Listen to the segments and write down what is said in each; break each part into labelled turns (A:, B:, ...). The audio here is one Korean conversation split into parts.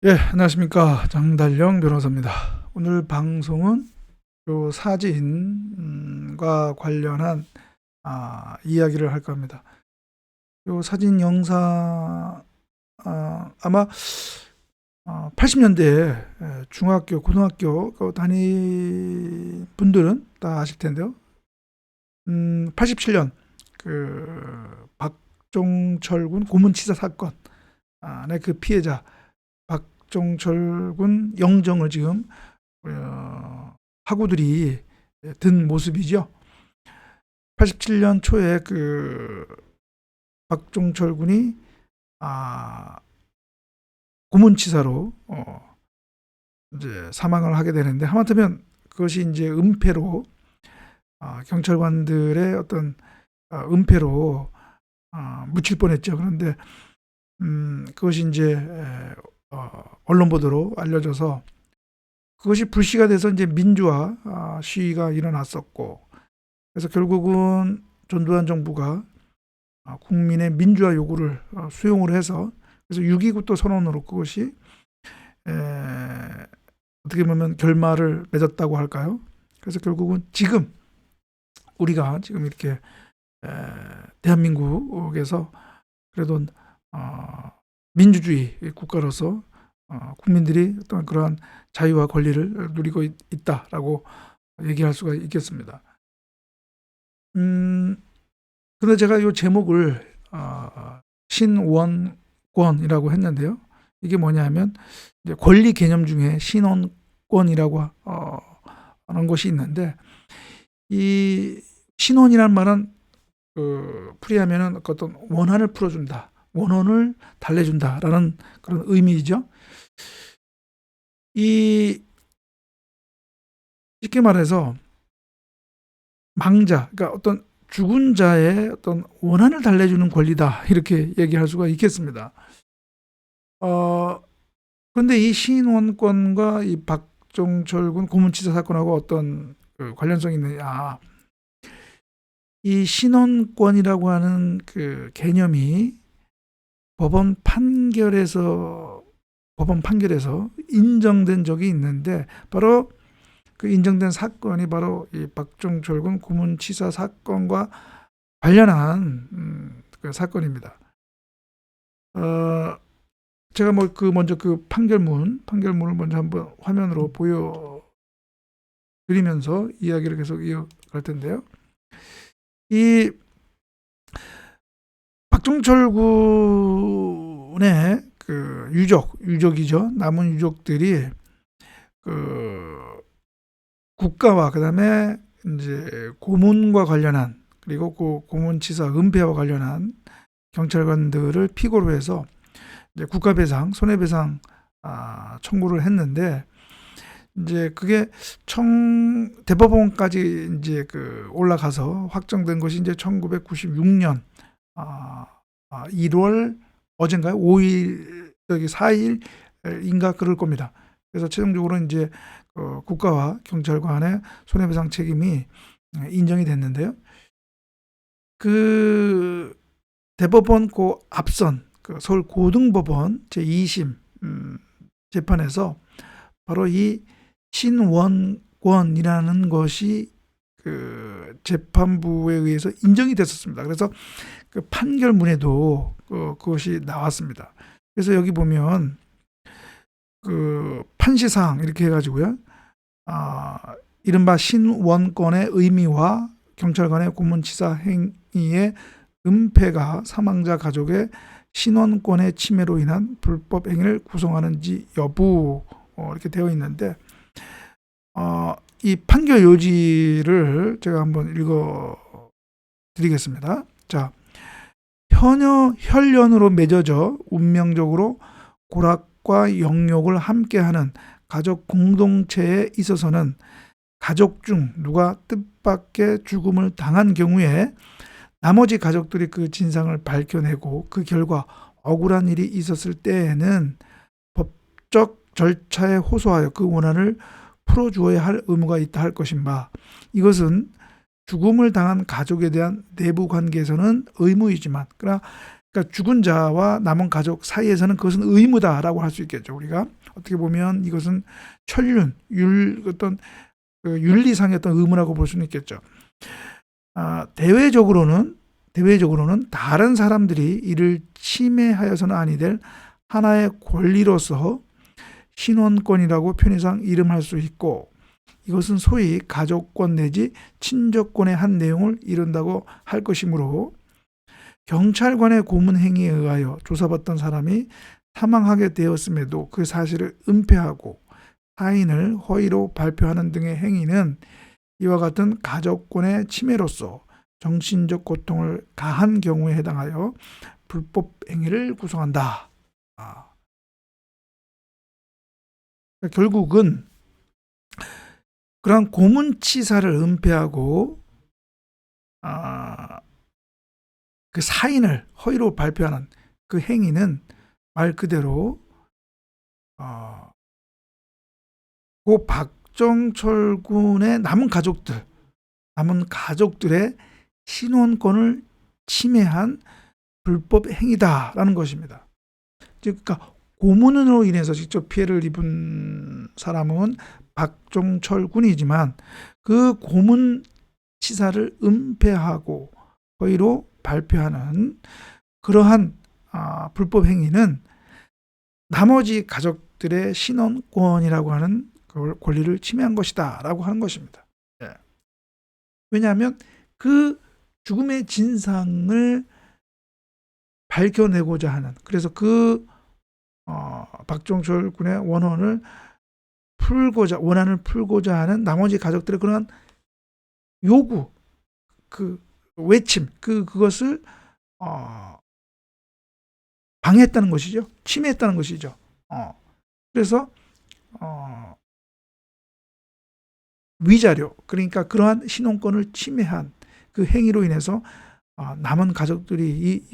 A: 예, 안녕하십니까. 장달령 변호사입니다. 오늘 방송은 요 사진과 관련한 이야기를 할까 합니다. 요 사진 영상 아마 80년대에 중학교, 고등학교 다닌 분들은 다 아실 텐데요. 87년 그 박종철 군 고문치사 사건 안에 그 피해자 박종철 군 영정을 지금 학우들이 든 모습이죠. 87년 초에 그 박종철 군이 고문치사로 이제 사망을 하게 되는데, 하마터면 그것이 이제 은폐로 경찰관들의 어떤 은폐로 묻힐 뻔했죠. 그런데 그것이 이제 언론 보도로 알려져서 그것이 불씨가 돼서 이제 민주화 시위가 일어났었고, 그래서 결국은 전두환 정부가 국민의 민주화 요구를 수용을 해서, 그래서 6.29또 선언으로 그것이 어떻게 보면 결말을 맺었다고 할까요? 그래서 결국은 지금 우리가 지금 이렇게 대한민국에서 그래도 민주주의 국가로서 국민들이 어떤 그러한 자유와 권리를 누리고 있다라고 얘기할 수가 있겠습니다. 그런데 제가 이 제목을 신원권이라고 했는데요. 이게 뭐냐면 이제 권리 개념 중에 신원권이라고 하는 것이 있는데, 이 신원이란 말은 풀이하면은 어떤 원한을 풀어준다, 원혼을 달래준다라는 그런 의미이죠. 쉽게 말해서 망자, 그러니까 어떤 죽은 자의 어떤 원한을 달래주는 권리다, 이렇게 얘기할 수가 있겠습니다. 그런데 이 신원권과 이 박종철 군 고문치사 사건하고 어떤 관련성이 있느냐? 이 신원권이라고 하는 그 개념이 법원 판결에서 인정된 적이 있는데, 바로 그 인정된 사건이 바로 이 박종철 군 고문치사 사건과 관련한 그 사건입니다. 제가 먼저 그 판결문을 먼저 한번 화면으로 보여드리면서 이야기를 계속 이어갈 텐데요. 이 박종철 군의 그 유족이죠. 남은 유족들이 그 국가와 그다음에 이제 고문과 관련한, 그리고 그 고문치사 은폐와 관련한 경찰관들을 피고로 해서 이제 국가배상, 손해배상 청구를 했는데, 이제 그게 대법원까지 이제 그 올라가서 확정된 것이 이제 1996년 1월 어젠가요? 5일, 4일인가 그럴 겁니다. 그래서 최종적으로 이제 국가와 경찰관의 손해배상 책임이 인정이 됐는데요. 그 대법원 그 앞선 그 서울 고등법원 제2심 재판에서 바로 이 신원권이라는 것이 그 재판부에 의해서 인정이 됐었습니다. 그래서 그 판결문에도 그것이 나왔습니다. 그래서 여기 보면 그 판시사항 이렇게 해가지고요, 이른바 신원권의 의미와 경찰관의 고문치사 행위의 은폐가 사망자 가족의 신원권의 침해로 인한 불법 행위를 구성하는지 여부, 이렇게 되어 있는데, 이 판결 요지를 제가 한번 읽어 드리겠습니다. 자, 혈연으로 맺어져 운명적으로 고락과 영욕을 함께하는 가족 공동체에 있어서는 가족 중 누가 뜻밖의 죽음을 당한 경우에 나머지 가족들이 그 진상을 밝혀내고 그 결과 억울한 일이 있었을 때에는 법적 절차에 호소하여 그 원한을 풀어주어야 할 의무가 있다 할 것인 바, 이것은 죽음을 당한 가족에 대한 내부 관계에서는 의무이지만, 그러나 그러니까 죽은 자와 남은 가족 사이에서는 그것은 의무다라고 할 수 있겠죠. 우리가 어떻게 보면 이것은 어떤 그 윤리상의 어떤 의무라고 볼 수는 있겠죠. 대외적으로는 다른 사람들이 이를 침해하여서는 아니 될 하나의 권리로서 신원권이라고 편의상 이름할 수 있고, 이것은 소위 가족권 내지 친족권의 한 내용을 이룬다고 할 것이므로, 경찰관의 고문 행위에 의하여 조사받던 사람이 사망하게 되었음에도 그 사실을 은폐하고 사인을 허위로 발표하는 등의 행위는 이와 같은 가족권의 침해로서 정신적 고통을 가한 경우에 해당하여 불법 행위를 구성한다. 결국은 그러한 고문치사를 은폐하고 그 사인을 허위로 발표하는 그 행위는 말 그대로 그 박정철 군의 남은 가족들의 신원권을 침해한 불법 행위다라는 것입니다. 그러니까 고문으로 인해서 직접 피해를 입은 사람은 박정철 군이지만 그 고문 치사를 은폐하고 허위로 발표하는 그러한 불법 행위는 나머지 가족들의 신원권이라고 하는 그 권리를 침해한 것이다 라고 하는 것입니다. 왜냐하면 그 죽음의 진상을 밝혀내고자 하는, 그래서 그 박정철 군의 원한을 풀고자 하는 나머지 가족들의 그런 요구, 그 외침, 그것을 방해했다는 것이죠. 침해했다는 것이죠. 그래서 위자료, 그러니까 그러한 신원권을 침해한 그 행위로 인해서 남은 가족들이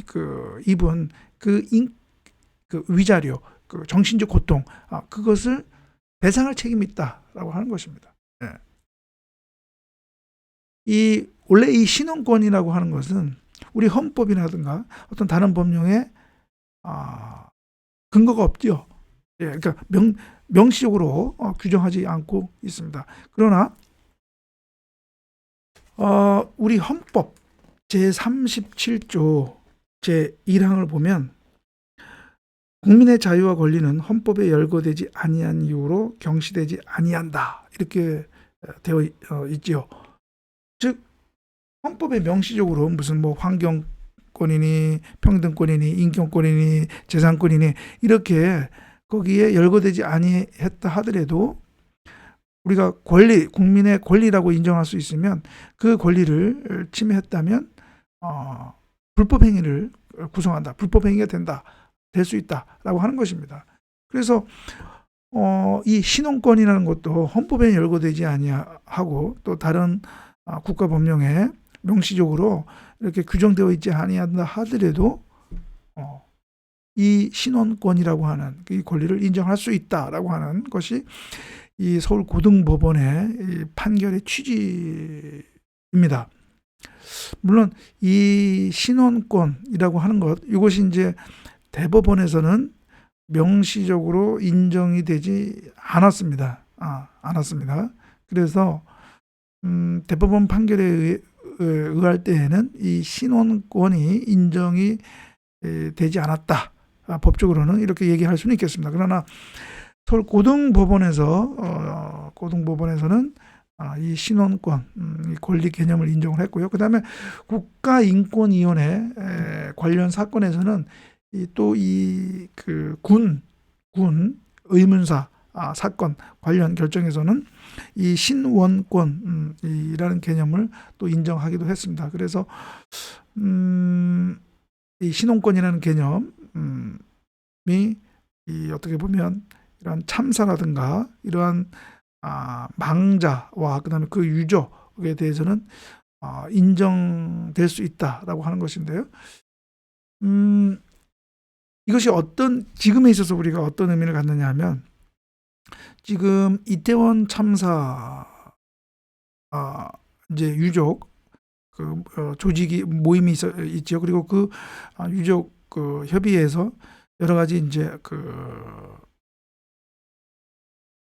A: 입은 그 위자료, 그 정신적 고통, 그것을 배상할 책임이 있다라고 하는 것입니다. 원래 이 신원권이라고 하는 것은 우리 헌법이라든가 어떤 다른 법령에 근거가 없죠. 그러니까 명시적으로 규정하지 않고 있습니다. 그러나 우리 헌법 제37조 제1항을 보면 국민의 자유와 권리는 헌법에 열거되지 아니한 이유로 경시되지 아니한다, 이렇게 되어 있지요. 즉 헌법에 명시적으로 무슨 뭐 환경권이니 평등권이니 인권권이니 재산권이니 이렇게 거기에 열거되지 아니했다 하더라도 우리가 국민의 권리라고 인정할 수 있으면 그 권리를 침해했다면 불법 행위를 구성한다, 불법 행위가 될 수 있다라고 하는 것입니다. 그래서 이 신원권이라는 것도 헌법에 열거되지 아니하고 또 다른 국가 법령에 명시적으로 이렇게 규정되어 있지 아니한다 하더라도 이 신원권이라고 하는 이 권리를 인정할 수 있다라고 하는 것이 이 서울 고등법원의 이 판결의 취지입니다. 물론 이 신원권이라고 하는 것, 이것이 이제 대법원에서는 명시적으로 인정이 되지 않았습니다. 그래서 대법원 판결에 의할 때에는 이 신원권이 인정이 되지 않았다, 법적으로는 이렇게 얘기할 수는 있겠습니다. 그러나 서울 고등법원에서는 이 신원권, 이 권리 개념을 인정을 했고요. 그 다음에 국가인권위원회 관련 사건에서는 또 군 의문사 사건 관련 결정에서는 이 신원권이라는 개념을 또 인정하기도 했습니다. 그래서 이 신원권이라는 개념이 어떻게 보면 이러한 참사라든가 이러한 망자와 그다음에 그 유족에 대해서는 인정될 수 있다라고 하는 것인데요. 이것이 지금에 있어서 우리가 어떤 의미를 갖느냐 하면, 지금 이태원 참사 이제 유족 조직이 모임이 있지요. 그리고 그 유족 그 협의회에서 여러 가지 이제 그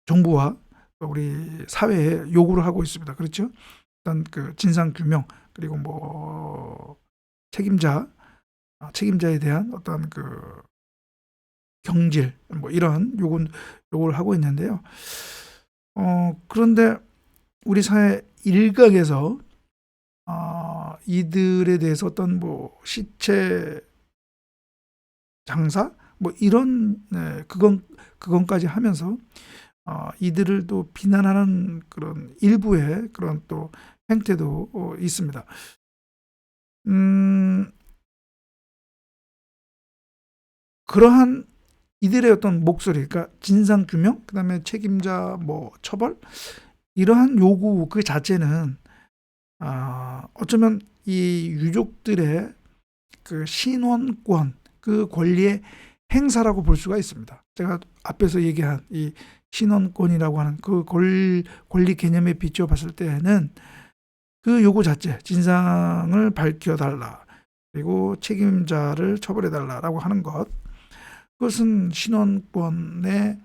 A: 정부와 우리 사회에 요구를 하고 있습니다. 그렇죠? 일단 그 진상 규명, 그리고 뭐 책임자에 대한 어떤 그 경질, 뭐 이런 요구를 하고 있는데요. 그런데 우리 사회 일각에서 이들에 대해서 어떤 뭐 시체 장사 뭐 이런 그건까지 하면서 이들을 또 비난하는 그런 일부의 그런 또 행태도 있습니다. 그러한 이들의 어떤 목소리, 그러니까 진상 규명, 그다음에 책임자 뭐 처벌, 이러한 요구 그 자체는 어쩌면 이 유족들의 그 신원권, 그 권리의 행사라고 볼 수가 있습니다. 제가 앞에서 얘기한 이 신원권이라고 하는 그 권리 개념에 비추어 봤을 때는 그 요구 자체, 진상을 밝혀달라, 그리고 책임자를 처벌해달라라고 하는 것, 그것은 신원권의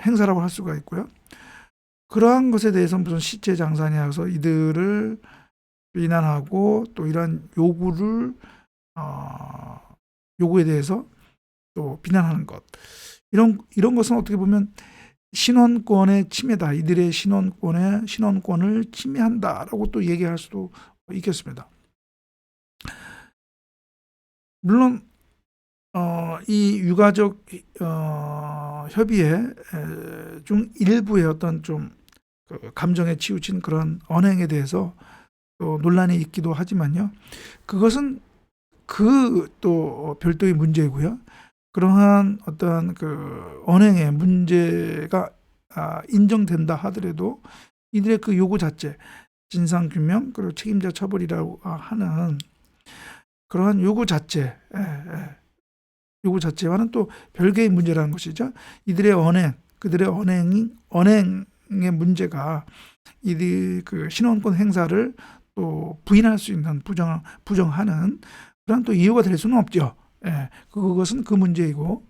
A: 행사라고 할 수가 있고요. 그러한 것에 대해서 무슨 시체 장사냐 해서 이들을 비난하고 또 이러한 요구에 대해서 또 비난하는 것, 이런 것은 어떻게 보면 신원권의 침해다, 이들의 신원권을 침해한다라고 또 얘기할 수도 있겠습니다. 물론 이 유가족 협의회 중 일부의 어떤 좀 그 감정에 치우친 그런 언행에 대해서 또 논란이 있기도 하지만요. 그것은 그 또 별도의 문제이고요. 그러한 어떤 그 언행의 문제가 인정된다 하더라도 이들의 그 요구 자체, 진상 규명 그리고 책임자 처벌이라고 하는 그러한 요구 자체와는 또 별개의 문제라는 것이죠. 이들의 그들의 언행의 문제가 이들 그 신원권 행사를 또 부인할 수 있는 부정하는 그런 또 이유가 될 수는 없죠. 그것은 그 문제이고,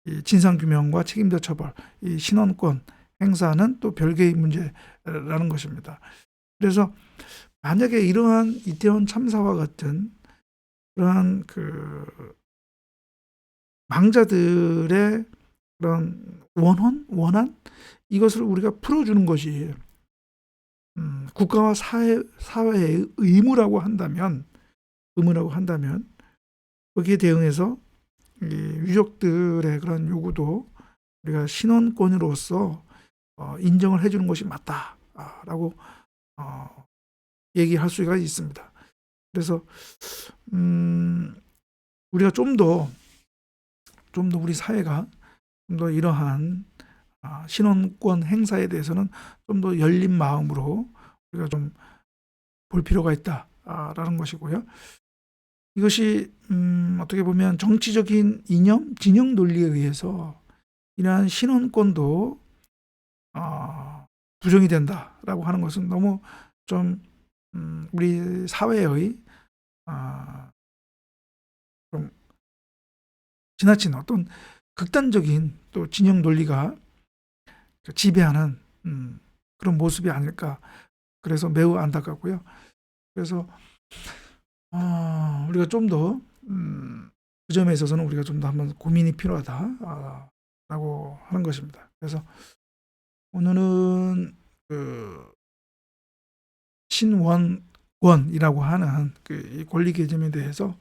A: 이 진상 규명과 책임자 처벌, 이 신원권 행사는 또 별개의 문제라는 것입니다. 그래서 만약에 이러한 이태원 참사와 같은 그러한 그 망자들의 그런 원한 이것을 우리가 풀어주는 것이 국가와 사회의 의무라고 한다면 거기에 대응해서 이 유족들의 그런 요구도 우리가 신원권으로서 인정을 해주는 것이 맞다라고 얘기할 수가 있습니다. 그래서 우리가 좀 더 우리 사회가 좀 더 이러한 신원권 행사에 대해서는 좀 더 열린 마음으로 우리가 좀 볼 필요가 있다라는 것이고요. 이것이 어떻게 보면 정치적인 이념, 진영 논리에 의해서 이러한 신원권도 부정이 된다라고 하는 것은 너무 좀 우리 사회의 좀 지나친 어떤 극단적인 또 진영 논리가 지배하는 그런 모습이 아닐까, 그래서 매우 안타깝고요. 그래서 우리가 좀 더 그 점에 있어서는 우리가 좀 더 한번 고민이 필요하다라고 하는 것입니다. 그래서 오늘은 그 신원권이라고 하는 그 이 권리 개념에 대해서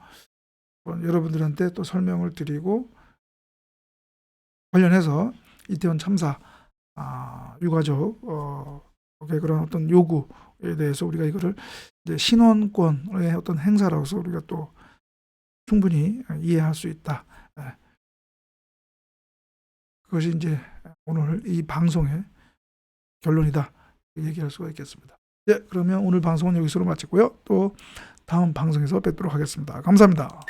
A: 여러분들한테 또 설명을 드리고, 관련해서 이태원 참사 유가족 그런 어떤 요구에 대해서 우리가 이거를 이제 신원권의 어떤 행사로서 우리가 또 충분히 이해할 수 있다. 그것이 이제 오늘 이 방송의 결론이다, 얘기할 수가 있겠습니다. 네, 그러면 오늘 방송은 여기서 마치고요. 또 다음 방송에서 뵙도록 하겠습니다. 감사합니다.